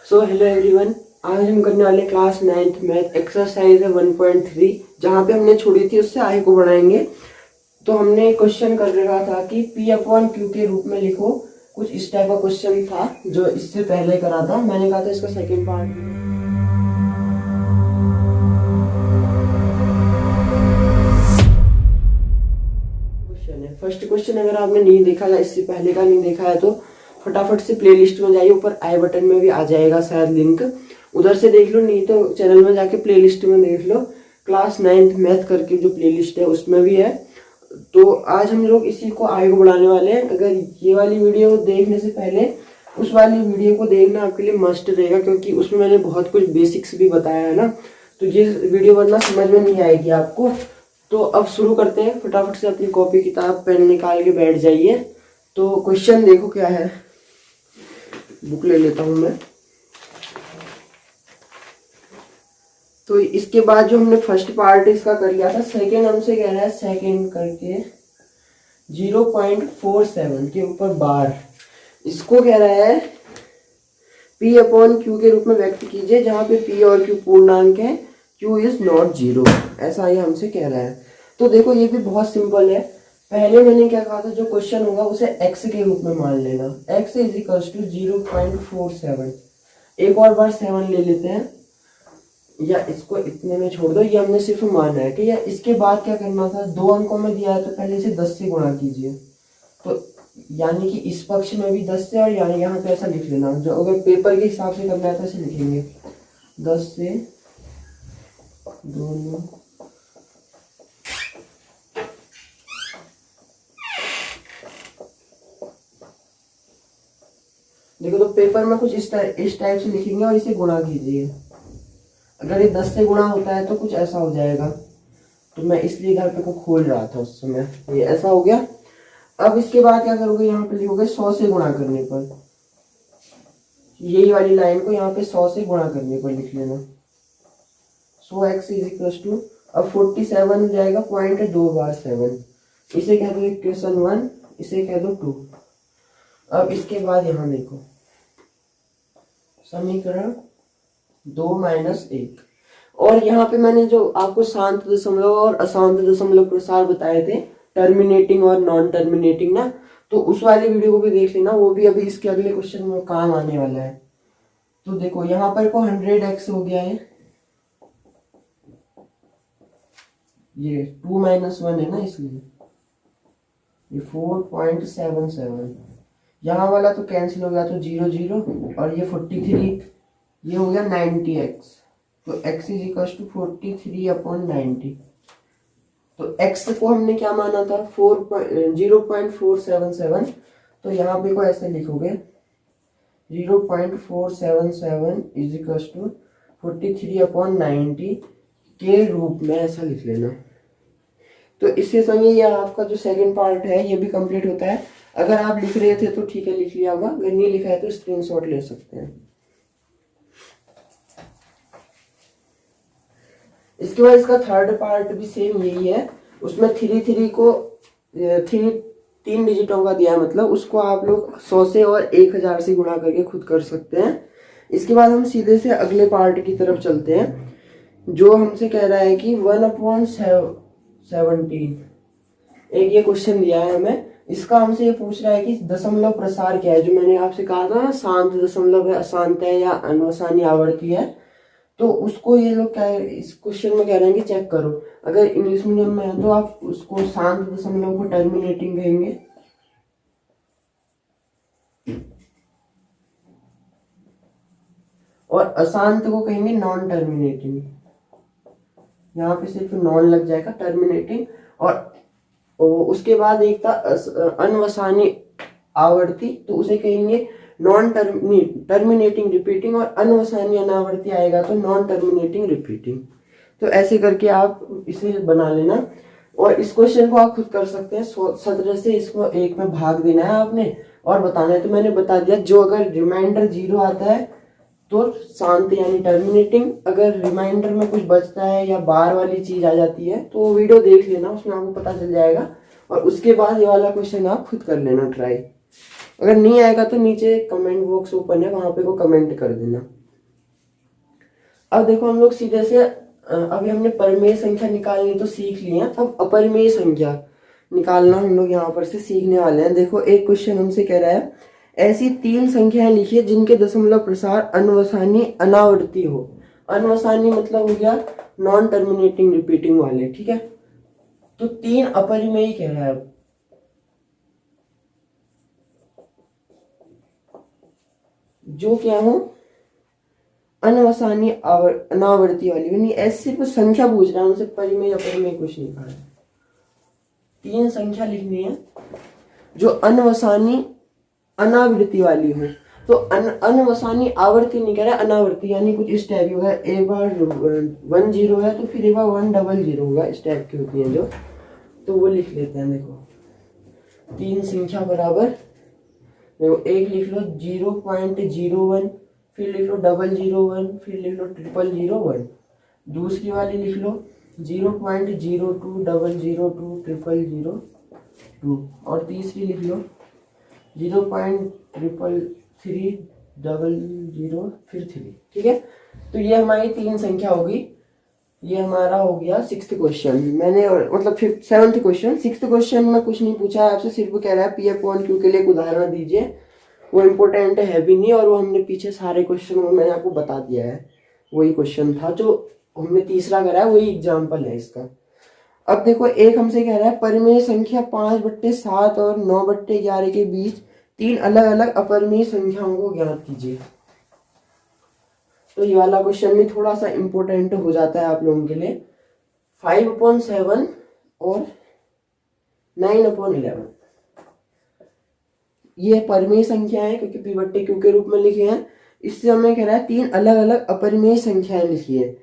So hello everyone, आज हम करने वाले क्लास 9th मैथ एक्सरसाइज है 1.3। जहाँ पे हमने छोड़ी थी उससे आगे को बढ़ाएंगे। तो हमने क्वेश्चन कर रखा था कि P/Q के रूप में लिखो। कुछ इस टाइप का क्वेश्चन था जो इससे पहले करा था। मैंने कहा था इसका सेकेंड पार्ट क्वेश्चन है। फर्स्ट क्वेश्चन अगर आपने नहीं देखा या इससे पहले का नहीं देखा है तो फटाफट से प्लेलिस्ट में जाइए, ऊपर आई बटन में भी आ जाएगा शायद लिंक, उधर से देख लो, नहीं तो चैनल में जाके प्लेलिस्ट में देख लो। क्लास 9th मैथ करके जो प्लेलिस्ट है उसमें भी है। तो आज हम लोग इसी को आगे को बढ़ाने वाले हैं। अगर ये वाली वीडियो देखने से पहले उस वाली वीडियो को देखना आपके लिए मस्ट रहेगा, क्योंकि उसमें मैंने बहुत कुछ बेसिक्स भी बताया है ना। तो ये वीडियो वरना समझ में नहीं आएगी आपको। तो अब शुरू करते हैं। फटाफट से अपनी कॉपी किताब पेन निकाल के बैठ जाइए। तो क्वेश्चन देखो क्या है, बुक ले लेता हूं मैं। तो इसके बाद जो हमने फर्स्ट पार्ट इसका कर लिया था, सेकेंड हमसे कह रहा है सेकेंड करके 0.47 के ऊपर बार, इसको कह रहा है P/Q के रूप में व्यक्त कीजिए, जहां पे P और Q पूर्णांक है, Q इज नॉट 0, ऐसा ये हमसे कह रहा है। तो देखो ये भी बहुत सिंपल है। पहले मैंने क्या कहा था, जो क्वेश्चन होगा उसे x के रूप में मान लेना। x is equal to 0.47। एक और बार 7 ले लेते हैं, या इसको इतने में छोड़ दो, ये हमने सिर्फ माना है, ठीक है। इसके बाद क्या करना था, 2 अंकों में दिया है तो पहले इसे 10 से गुणा कीजिए। तो यानी कि इस पक्ष में भी 10 से, और यानी यहाँ पे ऐसा लिख लेना। जो अगर पेपर के हिसाब से करना है तो ऐसे लिखेंगे 10 से दोनों। देखो तो पेपर में कुछ इस टाइप से लिखेंगे और इसे गुणा कीजिए। अगर ये 10 से गुणा होता है तो कुछ ऐसा हो जाएगा। तो मैं इसलिए घर पे को खोल रहा था उस समय, ये ऐसा हो गया। अब इसके बाद क्या करोगे, यहाँ पे लिखोगे 100 से गुणा करने पर, यही वाली लाइन को यहाँ पे 100 से गुणा करने पर लिख लेना। 100x इज इक्वल टू, अब 47 हो जाएगा, पॉइंट है 2 बार 7, इसे कह दो इक्वेशन 1, इसे कह दो 2। अब इसके बाद यहाँ देखो समीकरण 2 माइनस 1, और यहाँ पे मैंने जो आपको शांत दशमलव और अशांत दशमलव प्रसार बताए थे, टर्मिनेटिंग और नॉन टर्मिनेटिंग ना, तो उस वाली वीडियो को भी देख लेना, वो भी अभी इसके अगले क्वेश्चन में काम आने वाला है। तो देखो यहाँ पर को 100x हो गया है, ये 2 माइनस 1 है ना, इसलिए ये 4.77। यहाँ वाला तो कैंसिल हो गया, तो 0 0, और ये 43, ये हो गया 90x। तो x इज इक्वल टू 43/90। तो x को हमने क्या माना था, 0.477। तो यहाँ पे को ऐसे लिखोगे 0.477 इज इक्वल टू 43/90 के रूप में, ऐसा लिख लेना। तो इससे संगे ये आपका जो सेकंड पार्ट है ये भी कंप्लीट होता है। अगर आप लिख रहे थे तो ठीक है, लिख लिया होगा, अगर नहीं लिखा है तो स्क्रीनशॉट ले सकते हैं। इसके बाद इसका थर्ड पार्ट भी सेम यही है। उसमें 3 को 3 डिजिटों का दिया है, मतलब उसको आप लोग 100 से और 1000 से गुणा करके खुद कर सकते हैं। इसके बाद हम सीधे से अगले पार्ट की तरफ चलते हैं, जो हमसे कह रहा है कि 1/17। एक ये क्वेश्चन दिया है हमें, इसका हमसे ये पूछ रहा है कि दशमलव प्रसार क्या है। जो मैंने आपसे कहा था शांत दशमलव है, अशांत है, या अनवसानी आवर्ती है, तो उसको ये लोग क्या है, इस क्वेश्चन में कह रहे हैं कि चेक करो। अगर इंग्लिश मीडियम में है तो आप उसको शांत दशमलव को टर्मिनेटिंग कहेंगे, और अशांत को कहेंगे नॉन टर्मिनेटिंग। यहाँ पे सिर्फ नॉन लग जाएगा, टर्मिनेटिंग। और उसके बाद एक था अनवसानी आवर्ती, तो उसे कहेंगे नॉन टर्मिनेटिंग रिपीटिंग, और अनवसानी अनावर्ती आएगा तो नॉन टर्मिनेटिंग रिपीटिंग। तो ऐसे करके आप इसे बना लेना, और इस क्वेश्चन को आप खुद कर सकते हैं। 17 से इसको 1 में भाग देना है आपने और बताना है। तो मैंने बता दिया, जो अगर रिमाइंडर 0 आता है तो शांत यानी टर्मिनेटिंग, अगर रिमाइंडर में कुछ बचता है या बार वाली चीज आ जाती है तो वीडियो देख लेना, उसमें आपको पता चल जाएगा। और उसके बाद ये वाला क्वेश्चन आप खुद कर लेना ट्राई। अगर नहीं आएगा तो नीचे कमेंट बॉक्स ओपन है, वहां पे को कमेंट कर देना। अब देखो हम लोग सीधे से अभी हमने परिमेय संख्या निकालनी तो सीख ली है, अब अपरिमेय संख्या निकालना हम लोग यहाँ पर से सीखने वाले हैं। देखो एक क्वेश्चन हमसे कह रहा है ऐसी 3 संख्याएं लिखिए जिनके दशमलव प्रसार अनवसानी अनावर्ती हो। अनवसानी मतलब हो गया नॉन टर्मिनेटिंग रिपीटिंग वाले, ठीक है। तो 3 अपरिमेय कह रहा है, जो क्या हो अनवसानी अनावर्ती वाली, यानी ऐसे सिर्फ संख्या पूछ रहा है हमसे, परिमेय अपरिमेय कुछ नहीं कहा है। 3 संख्या लिखनी है जो अनवसानी अनावृत्ति वाली हो। तो अनवसानी आवर्ती नहीं कह रहा, अनावर्ती, यानी कुछ इस टाइप होगा। एक बार 1 0 है तो फिर एक बार 1 0 0 होगा, इस टाइप की होती है जो, तो वो लिख लेते हैं। देखो 3 संख्या बराबर, देखो एक लिख लो 0.01, फिर लिख लो 001, फिर लिख लो 0001। दूसरी वाली लिख लो 0.02, 002, 0002। और तीसरी लिख लो 0.333, 00 फिर 3, ठीक है। तो ये हमारी 3 संख्या होगी। ये हमारा हो गया 6th क्वेश्चन। मैंने मतलब 7th क्वेश्चन। 6th क्वेश्चन में कुछ नहीं पूछा है आपसे, सिर्फ कह रहा है P/Q के लिए एक उदाहरण दीजिए। वो इम्पोर्टेंट है भी नहीं, और वो हमने पीछे सारे क्वेश्चन में मैंने आपको बता दिया है। वही क्वेश्चन था जो हमने तीसरा करा है, वही एग्जाम्पल है इसका। अब देखो एक हमसे कह रहा है परिमेय संख्या 5/7 और 9/11 के बीच 3 अलग अलग अपरिमेय संख्याओं को ज्ञात कीजिए। तो ये वाला क्वेश्चन भी थोड़ा सा इम्पोर्टेंट हो जाता है आप लोगों के लिए। 5/7 और 9/11 ये परिमेय संख्या है, क्योंकि P/Q के रूप में लिखे हैं। इससे हमें कह रहा है 3 अलग अलग अपरिमेय संख्याएं लिखिए।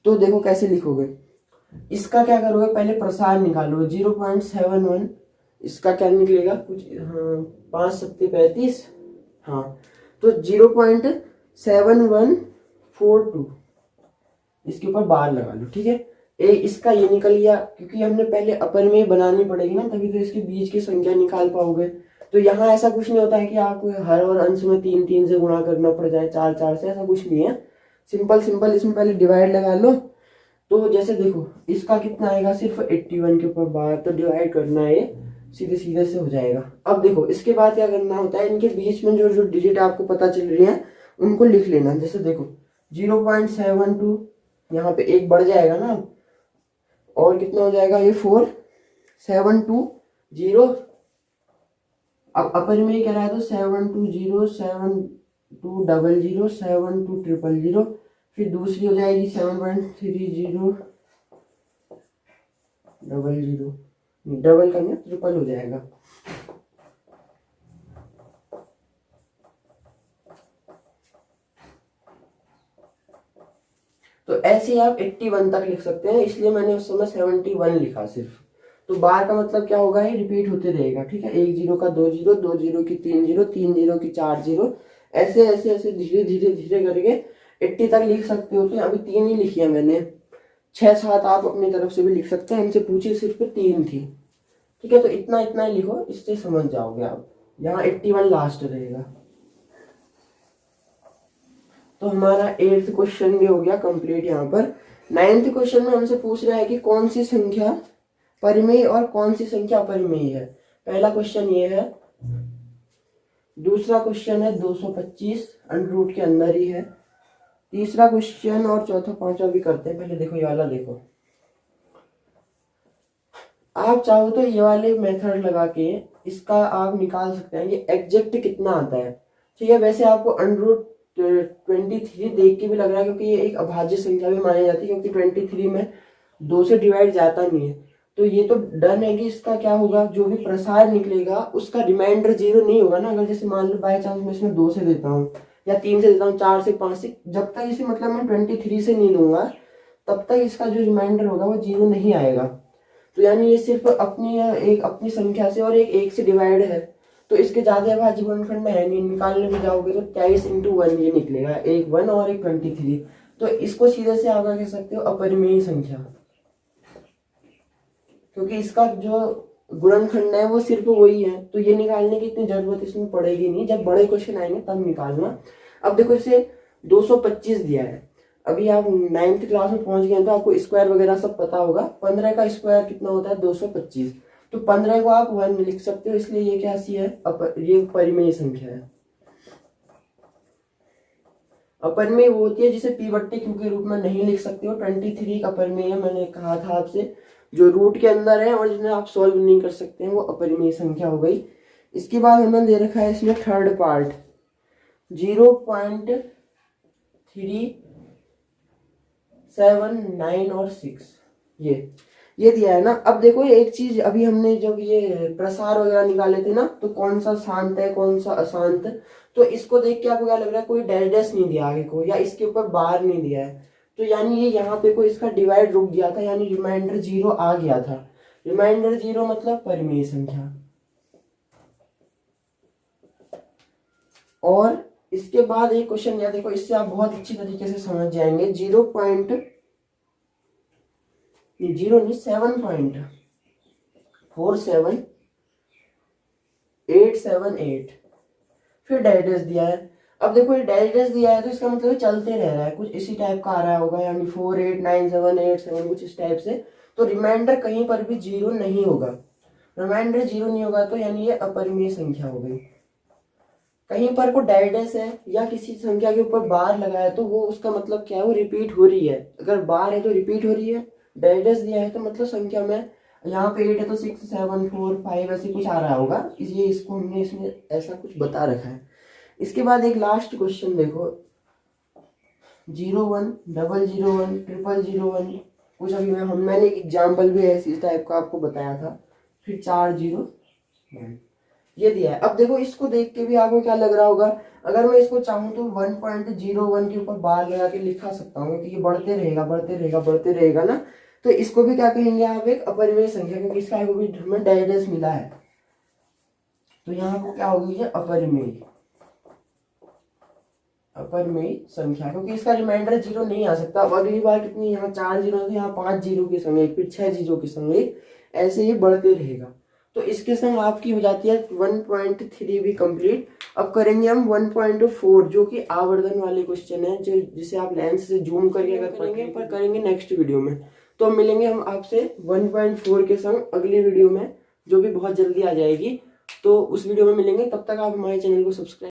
तो देखो कैसे लिखोगे, इसका क्या करोगे, पहले प्रसार निकालो। 0.71, इसका क्या निकलेगा कुछ, हाँ 5 7 35, हाँ तो 0.7142, इसके ऊपर बार लगा लो, ठीक है। इसका ये निकल गया, क्योंकि हमने पहले अपरिमेय बनानी पड़ेगी ना, तभी तो इसके बीच की संख्या निकाल पाओगे। तो यहाँ ऐसा कुछ नहीं होता है कि आपको हर और अंश में 3 3 से गुणा करना पड़ जाए, 4 4 से, ऐसा कुछ नहीं है। सिंपल सिंपल इसमें पहले डिवाइड लगा लो। तो जैसे देखो इसका कितना आएगा, सिर्फ 81 के ऊपर बार, तो डिवाइड करना है, सीधे सीधे से हो जाएगा। अब देखो इसके बाद क्या करना होता है, इनके बीच में जो जो डिजिट आपको पता चल रही है उनको लिख लेना। जैसे देखो 0.72, यहाँ पे एक बढ़ जाएगा ना, और कितना हो जाएगा ये 4 7 2 0। अब अपरिमेय कह रहा है तो 7 2 0 7 2 00 7 2 000। फिर दूसरी हो जाएगी 7.30 00, डबल करना ट्रिपल हो जाएगा। तो ऐसे आप 81 तक लिख सकते हैं, इसलिए मैंने उस समय 71 लिखा सिर्फ। तो बार का मतलब क्या होगा, ये रिपीट होते रहेगा, ठीक है। 1 0 का 2 0, 2 0 की 3 0, 3 0 की 4 0, ऐसे ऐसे ऐसे धीरे धीरे धीरे करके 80 तक लिख सकते हो। तो अभी 3 ही लिखी है मैंने, 6 7 आप अपनी तरफ से भी लिख सकते हैं। हमसे पूछी सिर्फ 3 थी, ठीक है। तो इतना इतना ही लिखो, इससे समझ जाओगे आप। यहाँ 81 लास्ट रहेगा। तो हमारा 8th क्वेश्चन भी हो गया कंप्लीट। यहाँ पर 9th क्वेश्चन में हमसे पूछ रहा है कि कौन सी संख्या परिमेय और कौन सी संख्या अपरिमेय है। पहला क्वेश्चन ये है, दूसरा क्वेश्चन है 225 अंडर रूट के अंदर ही है, तीसरा क्वेश्चन और चौथा पांचवा भी करते हैं। पहले देखो ये वाला, देखो आप चाहो तो ये वाले मेथड लगा के इसका आप निकाल सकते हैं ये एग्जैक्ट कितना आता है, ठीक है। वैसे आपको अंडर रूट 23 देख के भी लग रहा है, क्योंकि ये एक अभाज्य संख्या भी मानी जाती है, क्योंकि 23 में 2 से डिवाइड जाता नहीं है। तो ये तो डन है कि इसका क्या होगा, जो भी प्रसार निकलेगा उसका रिमाइंडर 0 नहीं होगा ना। अगर जैसे मान लो बाय चांस मैं इसमें 2 से देता हूँ या 3 से देता हूँ, 4 से 5 से, जब तक इसे मतलब मैं 23 से नहीं दूंगा तब तक इसका जो रिमाइंडर होगा वो 0 नहीं आएगा। तो यानी ये सिर्फ अपनी संख्या से और एक से डिवाइड है, तो इसके ज्यादा अभाज्य गुणनखंड है नहीं। निकालने में जाओगे तो 23 × 1 ये निकलेगा, एक 1 और एक 23। तो इसको सीधे से आप कह सकते हो अपरिमेय संख्या, क्योंकि इसका जो गुणनखंड है वो सिर्फ वही है, तो ये निकालने की इतनी जरूरत इसमें पड़ेगी नहीं, जब बड़े क्वेश्चन आएंगे तब निकालना। अब देखो इसे 225 दिया है, अभी आप 9th क्लास में पहुंच गए तो आपको स्क्वायर वगैरह सब पता होगा। 15 का स्क्वायर कितना होता है 225, तो 15 को आप 1 में लिख सकते हो, इसलिए ये क्या सी है ये परिमेय संख्या है। अपरिमेय वो होती है जिसे पी बट्टे क्यू के रूप में नहीं लिख सकते हो। 23 अपरिमेय है, मैंने कहा था आपसे, जो रूट के अंदर है और जिन्हें आप सॉल्व नहीं कर सकते हैं वो अपरिमेय संख्या हो गई। इसके बाद हमें दे रखा है इसमें थर्ड पार्ट 0.379 और 6, ये दिया है ना। अब देखो एक चीज, अभी हमने जब ये प्रसार वगैरह निकाले थे ना, तो कौन सा शांत है कौन सा अशांत, तो इसको देख के आपको क्या लग रहा है, कोई डैश नहीं दिया आगे को, या इसके ऊपर बार नहीं दिया है, तो यानी ये यहाँ पे कोई इसका डिवाइड रुक गया था, यानी रिमाइंडर 0 आ गया था। रिमाइंडर 0 मतलब परिमेय संख्या। और इसके बाद एक क्वेश्चन या देखो, इससे आप बहुत अच्छी तरीके से समझ जाएंगे। 7.878, फिर डैश दिया है। अब देखो ये डैश दिया है तो इसका मतलब चलते रह रहा है, कुछ इसी टाइप का आ रहा होगा, यानी 489787 कुछ इस टाइप से। तो रिमाइंडर कहीं पर भी 0 नहीं होगा, रिमाइंडर 0 नहीं होगा तो यानी ये अपरिमेय संख्या हो गई। कहीं पर को डैश है या किसी संख्या के ऊपर बार लगा है तो वो उसका मतलब क्या है, वो रिपीट हो रही है। अगर बार है तो रिपीट हो रही है, डैश दिया है तो मतलब संख्या में यहाँ पे 8 है तो 6 7 4 5 ऐसे कुछ आ रहा होगा, इसलिए इसको हमने इसमें ऐसा कुछ बता रखा है। इसके बाद एक लास्ट क्वेश्चन देखो 01 001 001, कुछ अभी मैंने एक एग्जाम्पल भी ऐसी टाइप का आपको बताया था। फिर 401 ये दिया है। अब देखो इसको देख के भी आपको क्या लग रहा होगा, अगर मैं इसको चाहूँ तो 1.01 के ऊपर बार लगा के लिखा सकता हूँ, क्योंकि ये बढ़ते रहेगा बढ़ते रहेगा बढ़ते रहेगा ना, तो इसको भी क्या कहेंगे आप, एक अपरिमेय संख्या, क्योंकि इसका भी हमें डैश मिला है, तो यहाँ को क्या होगी ये अपरिमेय संख्या, क्योंकि इसका रिमाइंडर 0 नहीं आ सकता। अब अगली बार कितनी, यहाँ 4 जीरो तो यहाँ 5 जीरो के संग एक, फिर 6 जीरो के संग एक, ऐसे ही बढ़ते रहेगा। तो इसके संग आपकी हो जाती है 1.3 भी कंप्लीट। अब करेंगे हम 1.4 जो कि आवर्धन वाले क्वेश्चन है, जो जिसे आप लेंस से जूम करके अगर करेंगे नेक्स्ट वीडियो में। तो मिलेंगे हम आपसे 1.4 के संग अगली वीडियो में, जो भी बहुत जल्दी आ जाएगी, तो उस वीडियो में मिलेंगे। तब तक आप हमारे चैनल को सब्सक्राइब